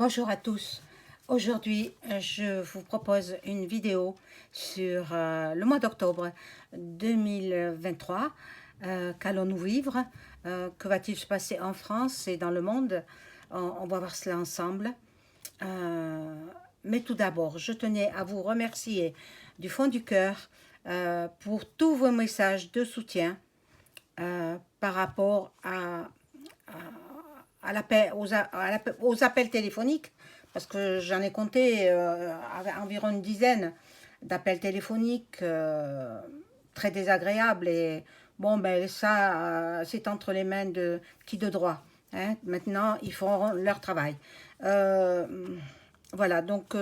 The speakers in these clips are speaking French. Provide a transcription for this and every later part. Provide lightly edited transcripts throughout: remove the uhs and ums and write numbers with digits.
Bonjour à tous. Aujourd'hui, je vous propose une vidéo sur le mois d'octobre 2023. Qu'allons-nous vivre? Que va-t-il se passer en France et dans le monde? On va voir cela ensemble. Mais tout d'abord, je tenais à vous remercier du fond du cœur pour tous vos messages de soutien par rapport aux appels téléphoniques, parce que j'en ai compté environ une dizaine d'appels téléphoniques très désagréables. Et bon, ben ça, c'est entre les mains de qui de droit. Hein. Maintenant, ils feront leur travail. Euh, voilà, donc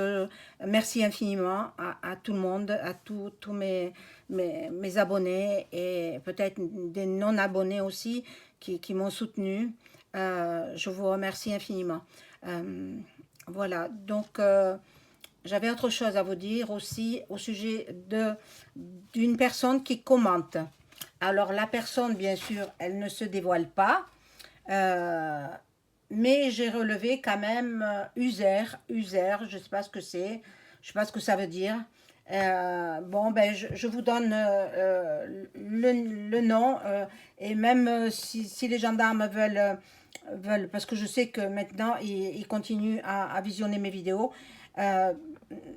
merci infiniment à tout le monde, à tous mes abonnés et peut-être des non-abonnés aussi qui m'ont soutenu. Je vous remercie infiniment. Euh, voilà, donc j'avais autre chose à vous dire aussi au sujet d'une personne qui commente. Alors la personne, bien sûr, elle ne se dévoile pas, euh, mais j'ai relevé quand même user, je ne sais pas ce que c'est, je ne sais pas ce que ça veut dire. Bon, ben, je vous donne le nom, et même si les gendarmes veulent, parce que je sais que maintenant ils continuent à visionner mes vidéos, euh,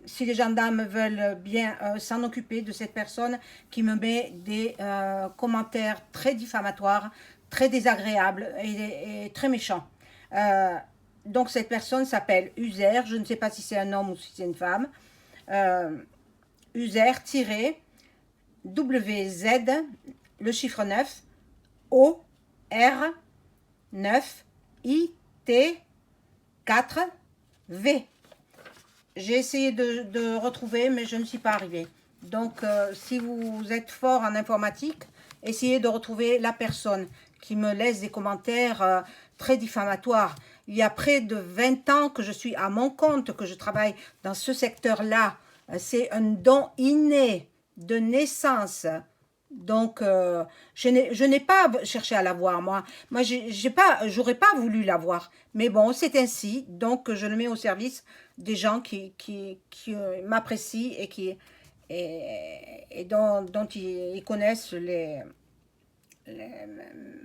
si les gendarmes veulent bien s'en occuper de cette personne qui me met des commentaires très diffamatoires, très désagréables et très méchants. Euh, donc cette personne s'appelle User, je ne sais pas si c'est un homme ou si c'est une femme. Euh, User-WZ, le chiffre 9, O, R, 9, I, T, 4, V. J'ai essayé de retrouver, mais je ne suis pas arrivée. Donc, si vous êtes fort en informatique, essayez de retrouver la personne qui me laisse des commentaires très diffamatoires. Il y a près de 20 ans que je suis à mon compte, que je travaille dans ce secteur-là. C'est un don inné de naissance. Donc, je n'ai pas cherché à l'avoir, moi. Moi, j'aurais pas voulu l'avoir. Mais bon, c'est ainsi. Donc, je le mets au service des gens qui m'apprécient et dont ils connaissent les-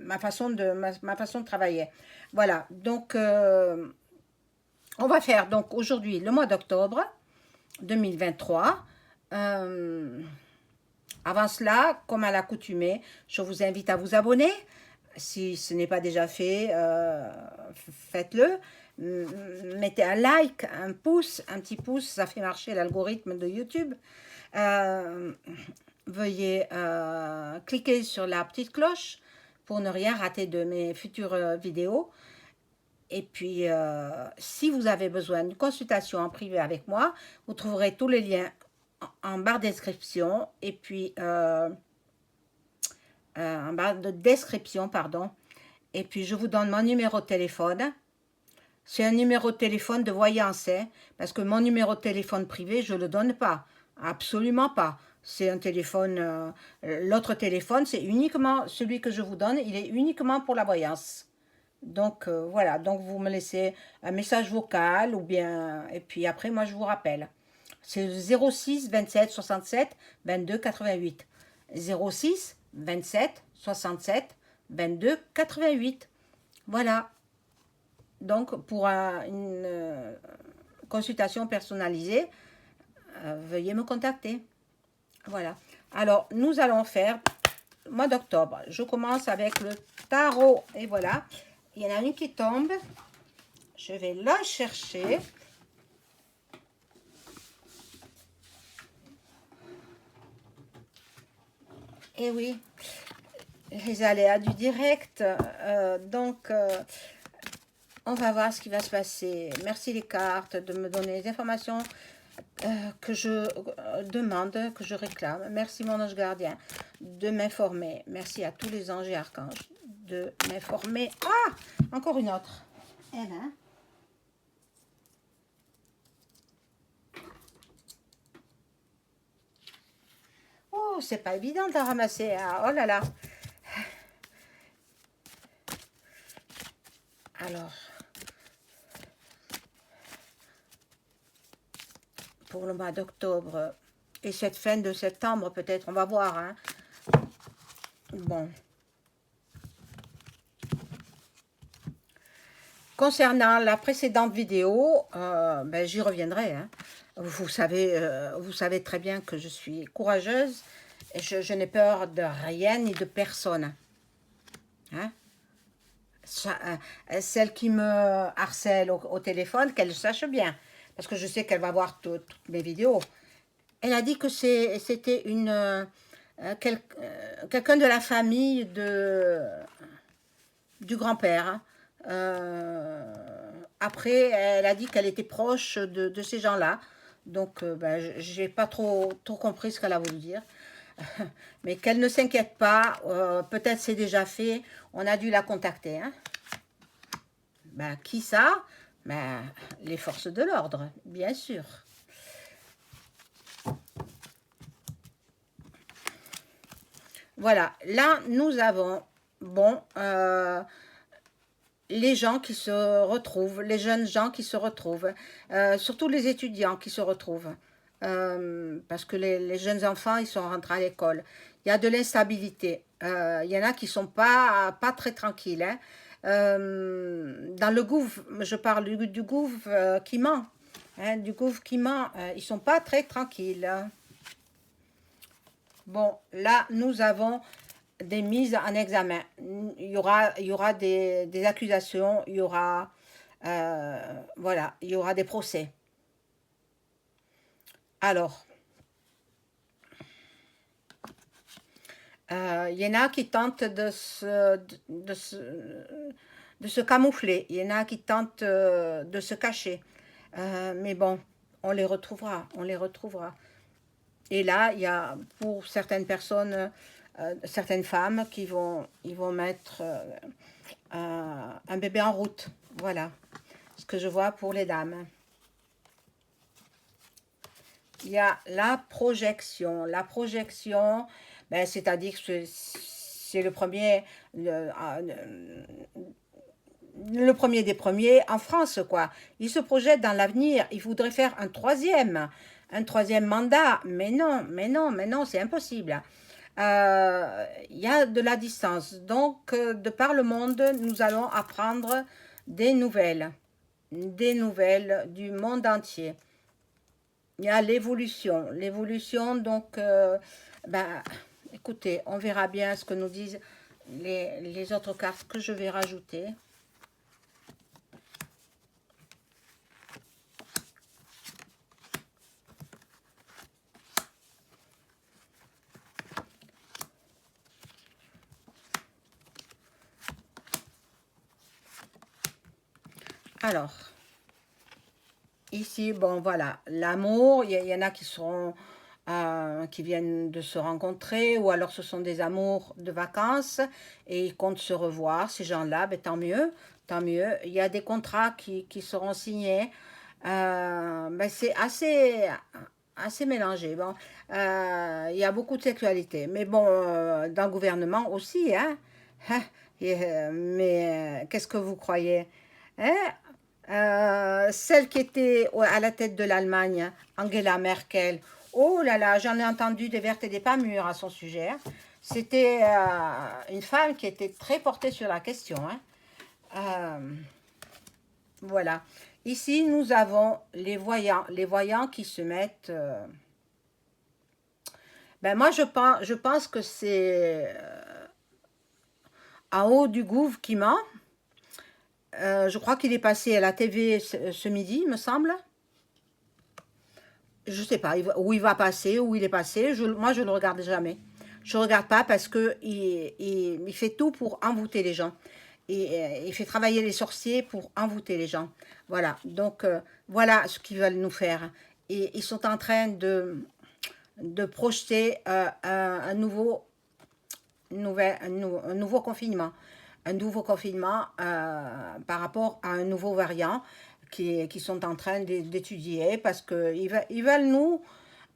ma façon de travailler. Voilà. Donc, on va faire donc aujourd'hui le mois d'octobre 2023. Euh, Avant cela, comme à l'accoutumée, je vous invite à vous abonner. Si ce n'est pas déjà fait, faites-le. Mettez un like, un pouce, un petit pouce, ça fait marcher l'algorithme de YouTube. Euh, Veuillez cliquer sur la petite cloche pour ne rien rater de mes futures vidéos. Et puis, si vous avez besoin d'une consultation en privé avec moi, vous trouverez tous les liens en barre de description. Et puis, en barre de description, pardon. Et puis, je vous donne mon numéro de téléphone. C'est un numéro de téléphone de voyance, hein, parce que mon numéro de téléphone privé, je ne le donne pas. Absolument pas. C'est un téléphone. L'autre téléphone, c'est uniquement celui que je vous donne, il est uniquement pour la voyance. Donc voilà, donc vous me laissez un message vocal ou bien. Et puis après, moi, je vous rappelle. C'est 06 27 67 22 88. 06 27 67 22 88. Voilà. Donc, pour une consultation personnalisée, veuillez me contacter. Voilà. Alors, nous allons faire mois d'octobre. Je commence avec le tarot. Et voilà. Il y en a une qui tombe. Je vais la chercher. Et oui, les aléas du direct. Donc, on va voir ce qui va se passer. Merci les cartes de me donner les informations que je demande, que je réclame. Merci mon ange gardien de m'informer. Merci à tous les anges et archanges de m'informer. Ah, encore une autre. Elle, hein? Oh, c'est pas évident de la ramasser. Hein. Oh là là. Alors, pour le mois d'octobre et cette fin de septembre, peut-être, on va voir. Hein. Bon. Concernant la précédente vidéo, ben, j'y reviendrai. Hein. Vous savez très bien que je suis courageuse et je n'ai peur de rien ni de personne. Hein. Celle qui me harcèle au téléphone, qu'elle le sache bien, parce que je sais qu'elle va voir toutes mes vidéos. Elle a dit que c'était quelqu'un de la famille du grand-père. Hein. Après, elle a dit qu'elle était proche de ces gens-là. Donc, ben, j'ai pas trop compris ce qu'elle a voulu dire. Mais qu'elle ne s'inquiète pas. Peut-être c'est déjà fait. On a dû la contacter. Hein. Ben, qui ça? Ben, les forces de l'ordre, bien sûr. Voilà. Là, nous avons... Bon... les gens qui se retrouvent, les jeunes gens qui se retrouvent, surtout les étudiants qui se retrouvent, parce que les jeunes enfants, ils sont rentrés à l'école. Il y a de l'instabilité. Il y en a qui ne sont pas très tranquilles. Hein. Dans le gouffre, je parle du gouffre qui ment. Hein, du gouffre qui ment, ils ne sont pas très tranquilles. Hein. Bon, là, nous avons des mises en examen. Il y aura des accusations, il y aura, voilà, il y aura des procès. Alors, il y en a qui tentent de se camoufler, il y en a qui tentent de se cacher. Mais bon, on les retrouvera, on les retrouvera. Et là, il y a pour certaines personnes, certaines femmes ils vont mettre un bébé en route. Voilà ce que je vois pour les dames. Il y a la projection. La projection, ben, c'est-à-dire que c'est le premier des premiers en France, quoi. Il se projette dans l'avenir. Il voudrait faire un troisième mandat. Mais non, mais non, mais non, c'est impossible. Il y a de la distance. Donc, de par le monde, nous allons apprendre des nouvelles du monde entier. Il y a l'évolution. L'évolution, donc, ben, écoutez, on verra bien ce que nous disent les autres cartes que je vais rajouter. Alors, ici, bon, voilà, l'amour, il y en a qui viennent de se rencontrer, ou alors ce sont des amours de vacances, et ils comptent se revoir, ces gens-là, ben, tant mieux, tant mieux. Il y a des contrats qui seront signés, ben, c'est assez mélangé. Bon, il y a beaucoup de sexualité, mais bon, dans le gouvernement aussi, hein. Mais qu'est-ce que vous croyez? Hein? Celle qui était à la tête de l'Allemagne, Angela Merkel, oh là là, j'en ai entendu des vertes et des pas mûres à son sujet. Hein. C'était une femme qui était très portée sur la question. Hein. Voilà. Ici, nous avons les voyants qui se mettent... Ben moi, je pense que c'est en haut du gouffre qui ment. Je crois qu'il est passé à la TV ce midi, me semble. Je sais pas où il va passer, où il est passé. Moi, je ne le regarde jamais. Je ne regarde pas parce que il fait tout pour envoûter les gens. Il fait travailler les sorciers pour envoûter les gens. Voilà. Donc, voilà ce qu'ils veulent nous faire. Et ils sont en train de projeter un nouveau confinement. Un nouveau confinement par rapport à un nouveau variant qui sont en train d'étudier parce qu'ils veulent nous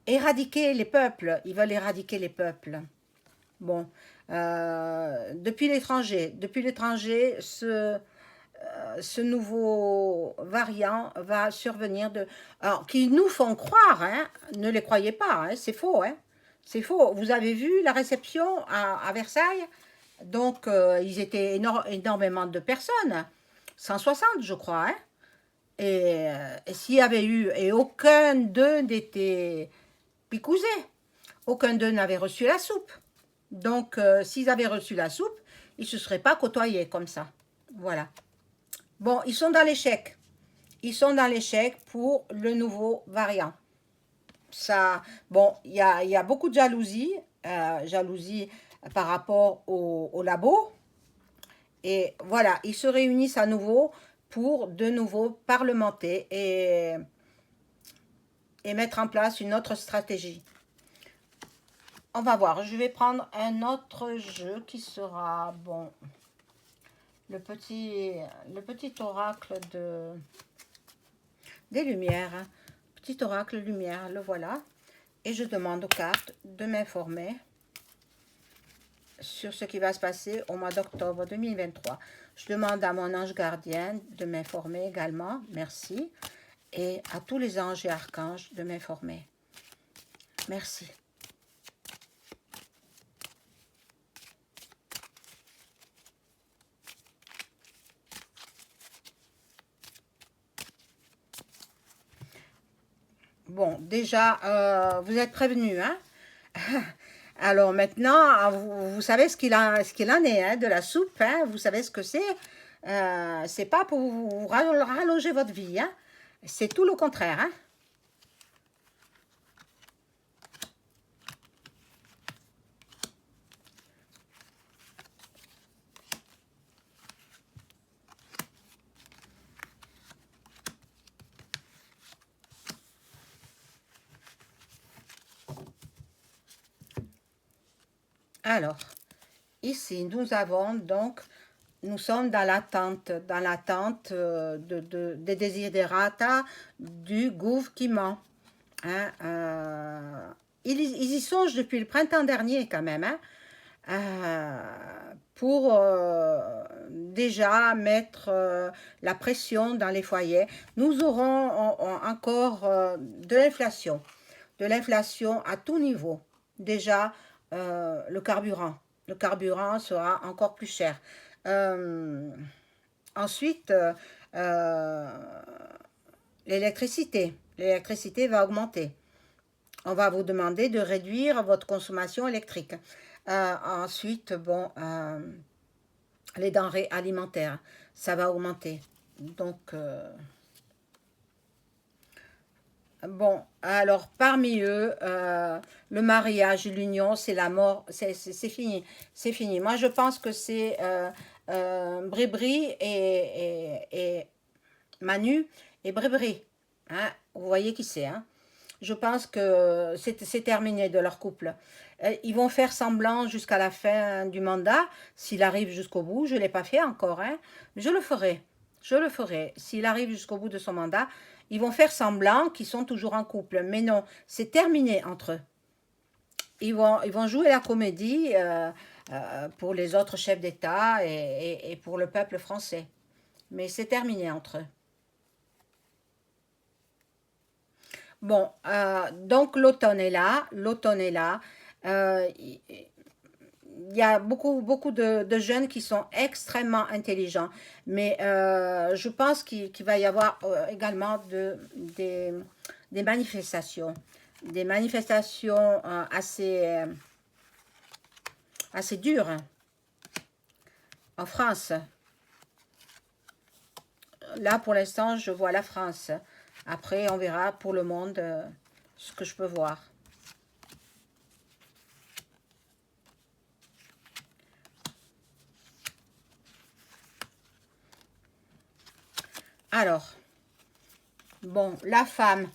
éradiquer les peuples. Ils veulent éradiquer les peuples. Bon, depuis l'étranger, ce nouveau variant va survenir alors, qui nous font croire, hein, ne les croyez pas, hein, c'est faux, hein, c'est faux. Vous avez vu la réception à Versailles? Donc, ils étaient énormément de personnes, 160 je crois, hein, et s'il y avait eu, et aucun d'eux n'était picousé, aucun d'eux n'avait reçu la soupe. Donc, s'ils avaient reçu la soupe, ils ne se seraient pas côtoyés comme ça. Voilà. Bon, ils sont dans l'échec. Ils sont dans l'échec pour le nouveau variant. Ça, bon, il y a beaucoup de jalousie, jalousie par rapport au labo. Et voilà, ils se réunissent à nouveau pour de nouveau parlementer et mettre en place une autre stratégie. On va voir, je vais prendre un autre jeu qui sera, bon, le petit oracle des lumières. Petit oracle lumière, le voilà. Et je demande aux cartes de m'informer sur ce qui va se passer au mois d'octobre 2023. Je demande à mon ange gardien de m'informer également, merci. Et à tous les anges et archanges de m'informer. Merci. Bon, déjà, vous êtes prévenus, hein? Alors maintenant, vous savez ce qu'il en est, hein, de la soupe, hein? Vous savez ce que c'est. C'est pas pour vous rallonger votre vie, hein? C'est tout le contraire, hein? Alors, ici, nous avons donc, nous sommes dans l'attente des desiderata du gouvernement. Hein, ils y songent depuis le printemps dernier quand même, hein, pour déjà mettre la pression dans les foyers. Nous aurons encore de l'inflation à tout niveau. Déjà, le carburant. Le carburant sera encore plus cher. Euh, ensuite, euh, l'électricité. L'électricité va augmenter. On va vous demander de réduire votre consommation électrique. Ensuite, bon, les denrées alimentaires, ça va augmenter. Donc, bon, alors parmi eux, le mariage, l'union, c'est la mort, c'est fini, c'est fini. Moi, je pense que c'est Bribri et Manu et Bribri. Hein, vous voyez qui c'est, hein? Je pense que c'est terminé de leur couple. Ils vont faire semblant jusqu'à la fin du mandat, s'il arrive jusqu'au bout. Je ne l'ai pas fait encore, hein, mais je le ferai. Je le ferai. S'il arrive jusqu'au bout de son mandat, ils vont faire semblant qu'ils sont toujours en couple. Mais non, c'est terminé entre eux. Ils vont jouer la comédie pour les autres chefs d'État et pour le peuple français. Mais c'est terminé entre eux. Bon, donc l'automne est là, l'automne est là. Il y a beaucoup de jeunes qui sont extrêmement intelligents, mais je pense qu'il va y avoir également des manifestations, assez dures, hein, en France. Là, pour l'instant, je vois la France. Après, on verra pour le monde ce que je peux voir. Alors, bon, la femme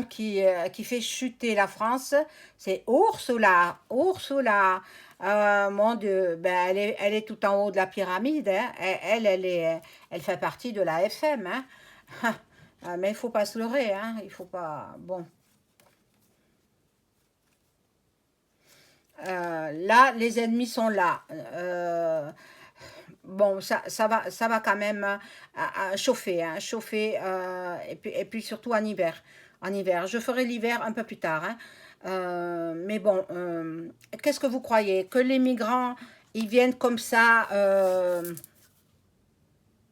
qui fait chuter la France, c'est Ursula. Ursula, mon Dieu, ben elle est tout en haut de la pyramide, hein. Elle fait partie de la FM, hein. Mais il faut pas se leurrer, hein. Il faut pas. Bon, là, les ennemis sont là. bon, ça va quand même à chauffer, hein, chauffer, et puis surtout en hiver. En hiver. Je ferai l'hiver un peu plus tard, hein. Mais bon, qu'est-ce que vous croyez? Que les migrants, ils viennent comme ça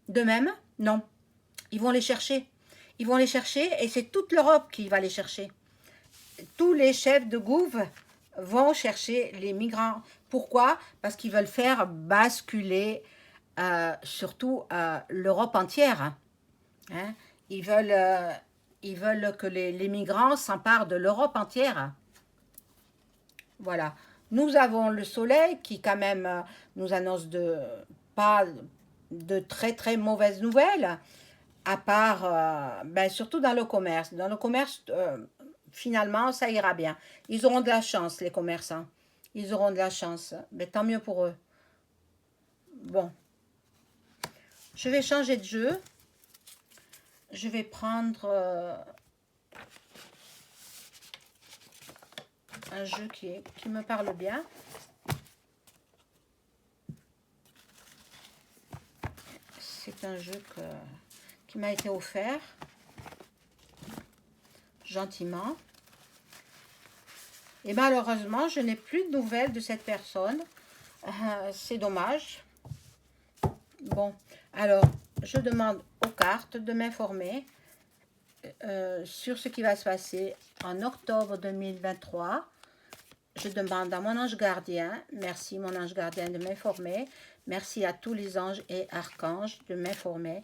d'eux-mêmes? Non. Ils vont les chercher. Ils vont les chercher et c'est toute l'Europe qui va les chercher. Tous les chefs de gouv vont chercher les migrants. Pourquoi? Parce qu'ils veulent faire basculer surtout l'Europe entière. Hein. Ils, veulent, ils veulent que les migrants s'emparent de l'Europe entière. Voilà. Nous avons le soleil qui quand même nous annonce pas de très très mauvaises nouvelles, à part, ben, surtout dans le commerce. Dans le commerce, finalement, ça ira bien. Ils auront de la chance, les commerçants. Ils auront de la chance. Mais tant mieux pour eux. Bon, je vais changer de jeu. Je vais prendre un jeu qui me parle bien. C'est un jeu qui m'a été offert gentiment. Et malheureusement, je n'ai plus de nouvelles de cette personne. C'est dommage. Bon, alors, je demande aux cartes de m'informer sur ce qui va se passer en octobre 2023. Je demande à mon ange gardien, merci mon ange gardien de m'informer. Merci à tous les anges et archanges de m'informer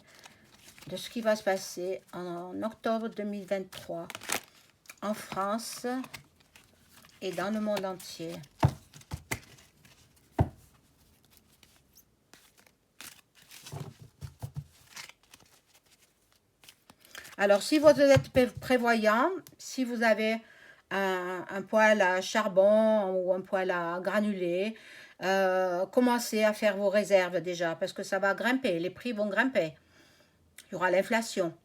de ce qui va se passer en octobre 2023 en France et dans le monde entier. Alors, si vous êtes prévoyant, si vous avez un poêle à charbon ou un poêle à granulés, commencez à faire vos réserves déjà, parce que ça va grimper, les prix vont grimper. Il y aura l'inflation.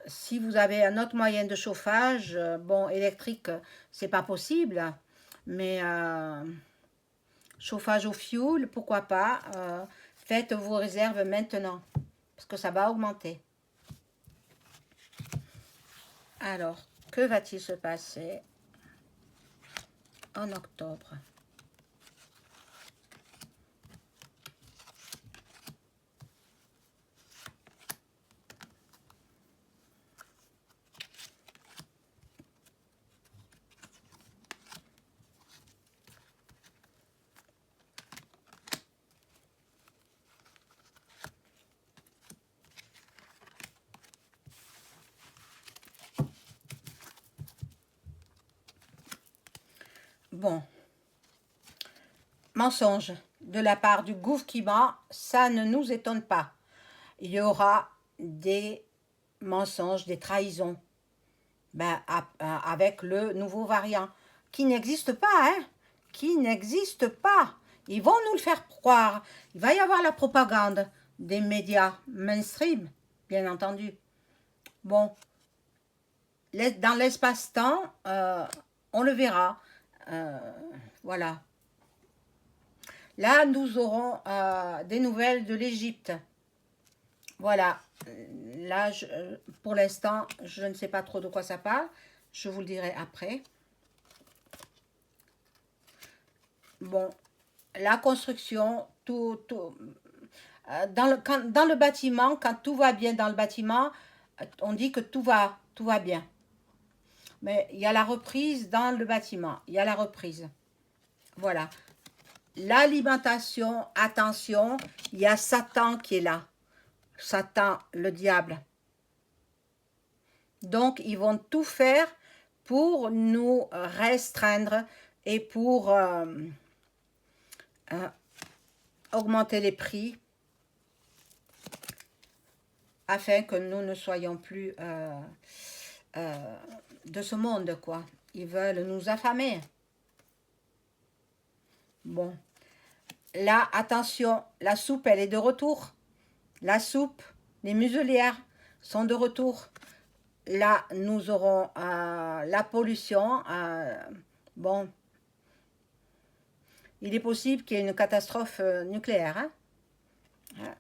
Si vous avez un autre moyen de chauffage, bon, électrique, c'est pas possible, mais chauffage au fioul, pourquoi pas, faites vos réserves maintenant, parce que ça va augmenter. Alors, que va-t-il se passer en octobre? Bon, mensonge de la part du gouvernement, ça ne nous étonne pas. Il y aura des mensonges, des trahisons, ben, avec le nouveau variant, qui n'existe pas, hein, qui n'existe pas. Ils vont nous le faire croire. Il va y avoir la propagande des médias mainstream, bien entendu. Bon, dans l'espace-temps, on le verra. Voilà. Là, nous aurons des nouvelles de l'Égypte. Voilà. Là, pour l'instant, je ne sais pas trop de quoi ça parle. Je vous le dirai après. Bon, la construction, dans le bâtiment, quand tout va bien dans le bâtiment, on dit que tout va bien. Mais il y a la reprise dans le bâtiment. Il y a la reprise. Voilà. L'alimentation, attention, il y a Satan qui est là. Satan, le diable. Donc, ils vont tout faire pour nous restreindre et pour augmenter les prix afin que nous ne soyons plus de ce monde, quoi. Ils veulent nous affamer. Bon. Là, attention, la soupe, elle est de retour. La soupe, les muselières sont de retour. Là, nous aurons la pollution. Bon, il est possible qu'il y ait une catastrophe nucléaire. Hein? Hein,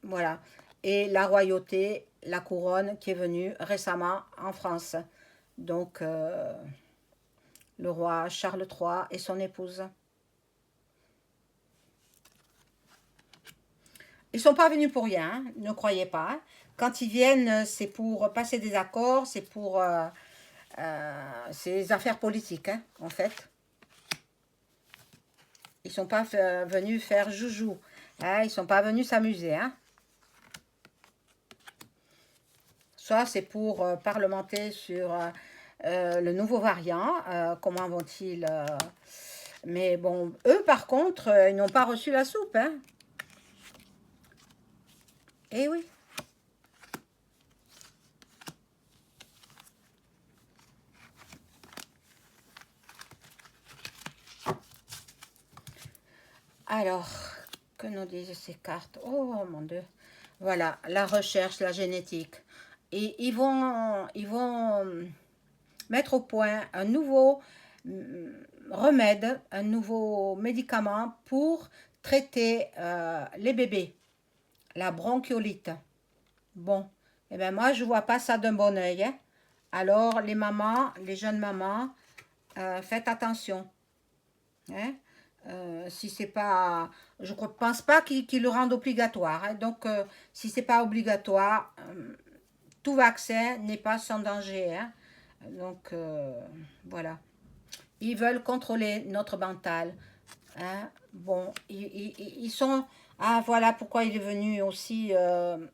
voilà. Et la royauté, la couronne qui est venue récemment en France. Donc, le roi Charles III et son épouse. Ils ne sont pas venus pour rien, hein, ne croyez pas. Quand ils viennent, c'est pour passer des accords, c'est des affaires politiques, hein, en fait. Ils ne sont pas venus faire joujou. Hein, ils ne sont pas venus s'amuser. Hein. Soit c'est pour parlementer sur le nouveau variant, comment vont-ils... mais bon, eux, par contre, ils n'ont pas reçu la soupe. Hein. Eh oui. Alors, que nous disent ces cartes? Oh mon Dieu. Voilà, la recherche, la génétique. Et ils vont mettre au point un nouveau remède, un nouveau médicament pour traiter les bébés, la bronchiolite. Bon, eh bien moi je vois pas ça d'un bon oeil. Hein. Alors les mamans, les jeunes mamans, faites attention. Hein. Si c'est pas, je ne pense pas qu'ils le rendent obligatoire. Hein. Donc si c'est pas obligatoire, tout vaccin n'est pas sans danger. Hein. Donc voilà. Ils veulent contrôler notre mental. Hein. Bon, ils sont... Ah, voilà pourquoi il est venu aussi le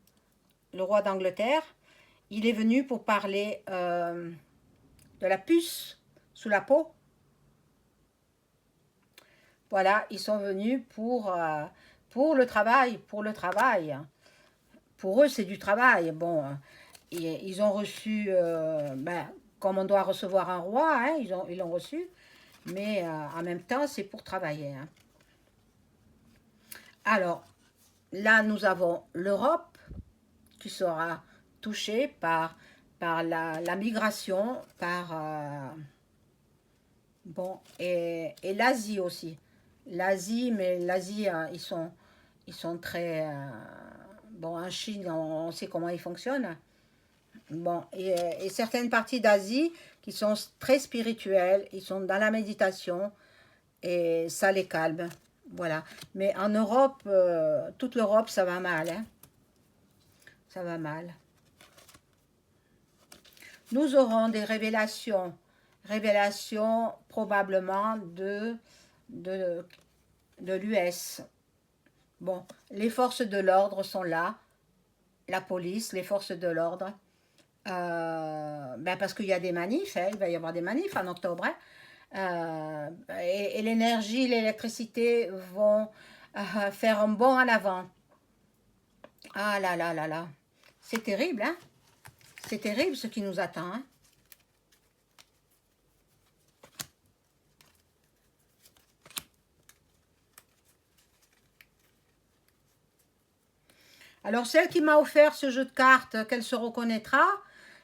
roi d'Angleterre. Il est venu pour parler de la puce sous la peau. Voilà, ils sont venus pour le travail, pour le travail. Pour eux, c'est du travail. Bon, ils ont reçu, comme on doit recevoir un roi, hein, ils l'ont reçu, mais en même temps, c'est pour travailler. Hein. Alors, là, nous avons l'Europe qui sera touchée par la migration, bon, et l'Asie aussi. L'Asie, mais l'Asie, ils sont très... bon, en Chine, on sait comment ils fonctionnent. Bon, et certaines parties d'Asie qui sont très spirituelles, ils sont dans la méditation et ça les calme. Voilà. Mais en Europe, toute l'Europe, ça va mal. Hein. Ça va mal. Nous aurons des révélations. Révélations probablement de, de l'US. Bon, les forces de l'ordre sont là. La police, les forces de l'ordre. Parce qu'il y a des manifs, hein, il va y avoir des manifs en octobre. Hein. Et l'énergie, l'électricité vont faire un bond en avant. Ah là là là là. C'est terrible, hein? C'est terrible ce qui nous attend. Hein? Alors, celle qui m'a offert ce jeu de cartes, qu'elle se reconnaîtra,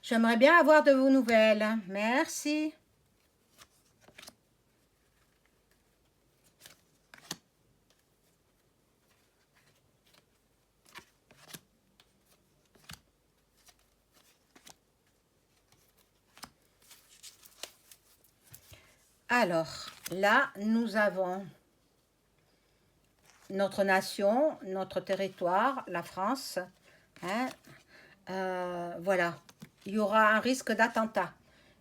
j'aimerais bien avoir de vos nouvelles. Merci. Alors, là, nous avons notre nation, notre territoire, la France. Hein, voilà. Il y aura un risque d'attentat.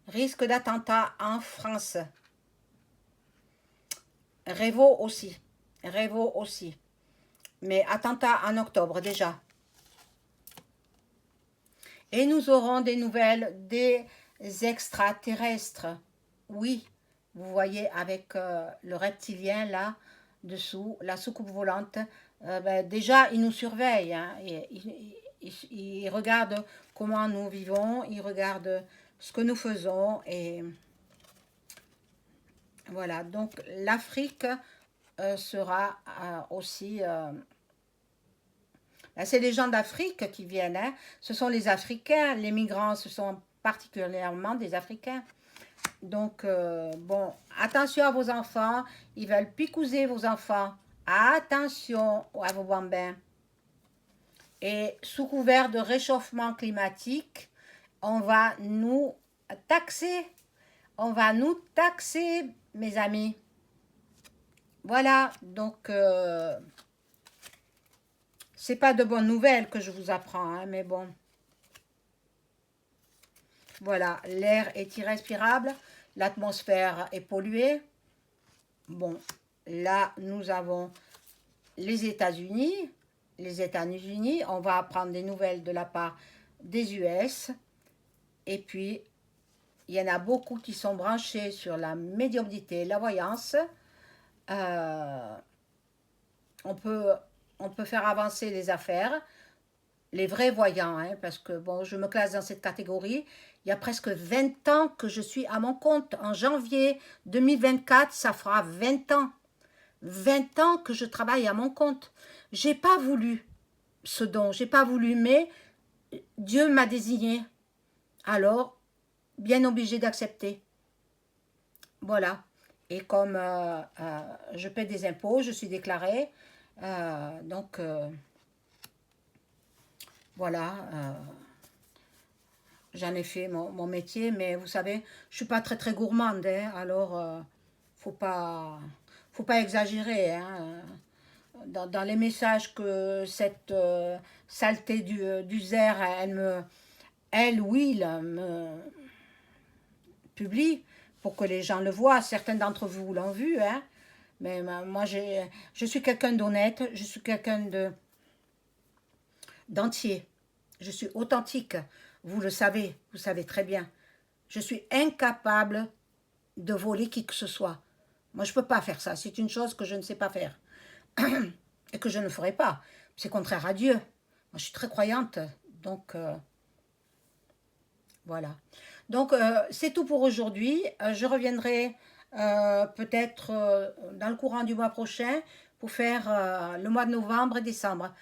Risque d'attentat en France. Révo aussi. Révo aussi. Mais attentat en octobre déjà. Et nous aurons des nouvelles des extraterrestres. Oui, vous voyez avec le reptilien là, dessous, la soucoupe volante. Déjà, ils nous surveillent. Hein, ils regardent comment nous vivons, ils regardent ce que nous faisons. Et voilà, donc l'Afrique sera aussi... c'est les gens d'Afrique qui viennent. Hein. Ce sont les Africains. Les migrants, ce sont particulièrement des Africains. Donc, bon, attention à vos enfants. Ils veulent picouser vos enfants. Attention à vos bambins. Et sous couvert de réchauffement climatique, on va nous taxer. On va nous taxer, mes amis. Voilà, donc c'est pas de bonnes nouvelles que je vous apprends, hein, mais bon. Voilà, l'air est irrespirable, l'atmosphère est polluée. Bon, là, nous avons les États-Unis. Les États-Unis, on va apprendre des nouvelles de la part des US. Et puis, il y en a beaucoup qui sont branchés sur la médiumnité et la voyance. Euh, on peut, on peut faire avancer les affaires, les vrais voyants, hein, parce que bon, je me classe dans cette catégorie. Il y a presque 20 ans que je suis à mon compte. En janvier 2024, ça fera 20 ans. 20 ans que je travaille à mon compte. J'ai pas voulu ce don, j'ai pas voulu, mais Dieu m'a désigné. Alors, bien obligé d'accepter. Voilà. Et comme je paie des impôts, je suis déclarée. Donc, voilà. J'en ai fait mon métier, mais vous savez, je suis pas très très gourmande, hein, alors faut pas faut pas exagérer, hein. Dans les messages que cette saleté du Zer, elle Will me publie pour que les gens le voient. Certains d'entre vous l'ont vu, hein, mais moi je suis quelqu'un d'honnête, je suis quelqu'un d'entier, je suis authentique. Vous savez très bien. Je suis incapable de voler qui que ce soit. Moi, je ne peux pas faire ça. C'est une chose que je ne sais pas faire et que je ne ferai pas. C'est contraire à Dieu. Moi, je suis très croyante. Donc, voilà. Donc, c'est tout pour aujourd'hui. Je reviendrai peut-être dans le courant du mois prochain pour faire le mois de novembre et décembre.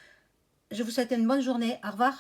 Je vous souhaite une bonne journée. Au revoir.